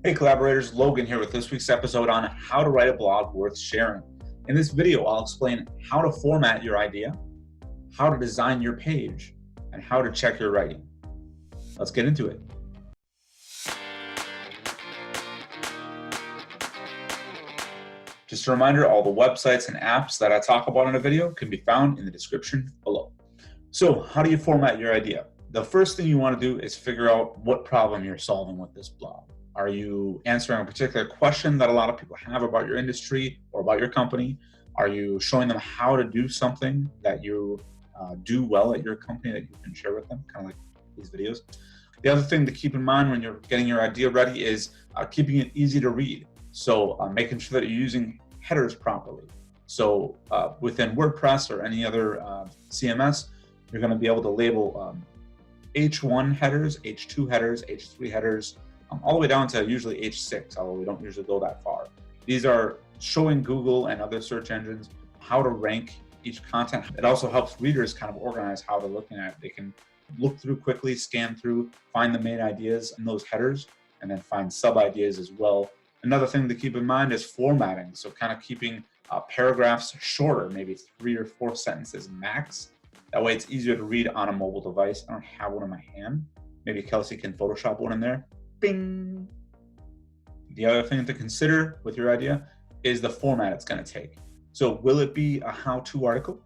Hey collaborators, Logan here with this week's episode on how to write a blog worth sharing. In this video, I'll explain how to format your idea, how to design your page, and how to check your writing. Let's get into it. Just a reminder, all the websites and apps that I talk about in a video can be found in the description below. So how do you format your idea? The first thing you want to do is figure out what problem you're solving with this blog. Are you answering a particular question that a lot of people have about your industry or about your company? Are you showing them how to do something that you do well at your company that you can share with them, kind of like these videos? The other thing to keep in mind when you're getting your idea ready is keeping it easy to read. So making sure that you're using headers properly. So within WordPress or any other CMS, you're going to be able to label H1 headers, H2 headers, H3 headers, all the way down to usually H6, although we don't usually go that far. These are showing Google and other search engines how to rank each content. It also helps readers kind of organize how they're looking at it. They can look through quickly, scan through, find the main ideas in those headers, and then find sub-ideas as well. Another thing to keep in mind is formatting. So kind of keeping paragraphs shorter, maybe 3 or 4 sentences max. That way it's easier to read on a mobile device. I don't have one in my hand. Maybe Kelsey can Photoshop one in there. Bing. The other thing to consider with your idea is the format it's going to take. So will it be a how-to article?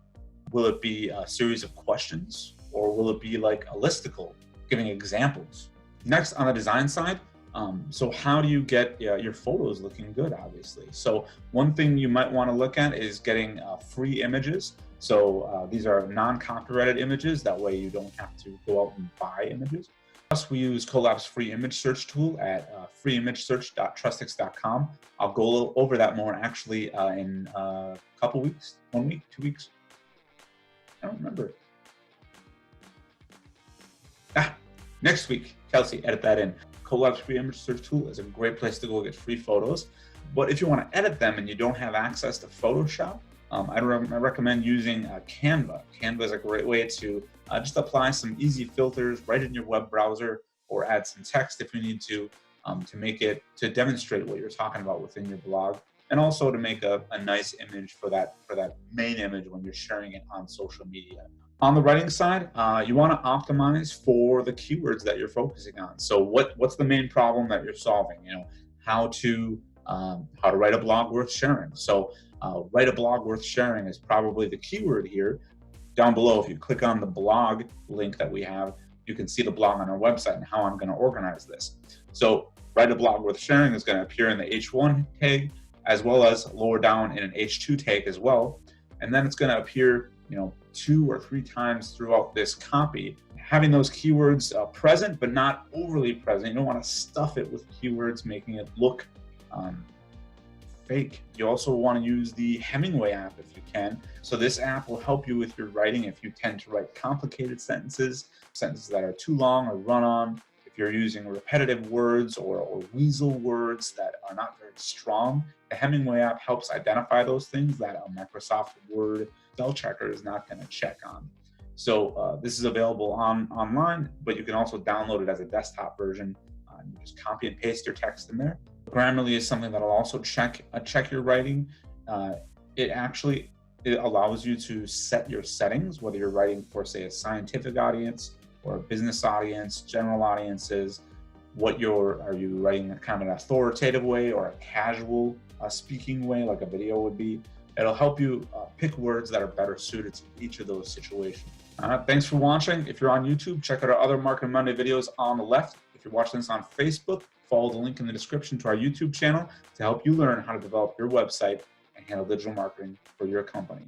Will it be a series of questions? Or will it be like a listicle giving examples? Next, on the design side, so how do you get your photos looking good, obviously? So one thing you might want to look at is getting free images. So these are non-copyrighted images. That way you don't have to go out and buy images. Plus, we use Cohlab's free image search tool at freeimagesearch.trustix.com. I'll go over that more actually in a couple weeks, 1 week, 2 weeks. I don't remember. Next week, Kelsey, edit that in. Cohlab's free image search tool is a great place to go get free photos. But if you want to edit them and you don't have access to Photoshop, I recommend using Canva. Canva is a great way to just apply some easy filters right in your web browser, or add some text if you need to make it, to demonstrate what you're talking about within your blog, and also to make a nice image for that main image when you're sharing it on social media. On the writing side, you want to optimize for the keywords that you're focusing on. So what's the main problem that you're solving? You know, how to write a blog worth sharing. So write a blog worth sharing is probably the keyword here. Down below, if you click on the blog link that we have, you can see the blog on our website and how I'm going to organize this. So write a blog worth sharing is going to appear in the H1 tag, as well as lower down in an H2 tag as well. And then it's going to appear, 2 or 3 times throughout this copy. Having those keywords present, but not overly present. You don't want to stuff it with keywords, making it look fake. You also want to use the Hemingway app if you can. So this app will help you with your writing if you tend to write complicated sentences that are too long or run on. If you're using repetitive words or weasel words that are not very strong, the Hemingway app helps identify those things that a Microsoft Word spell checker is not going to check on. So this is available online, but you can also download it as a desktop version. You just copy and paste your text in there. Grammarly is something that will also check your writing. It allows you to set your settings, whether you're writing for, say, a scientific audience or a business audience, general audiences. Are you writing kind of an authoritative way or a casual speaking way, like a video would be? It'll help you pick words that are better suited to each of those situations. Thanks for watching. If you're on YouTube, check out our other Marketing Monday videos on the left. If you're watching this on Facebook, follow the link in the description to our YouTube channel to help you learn how to develop your website and handle digital marketing for your company.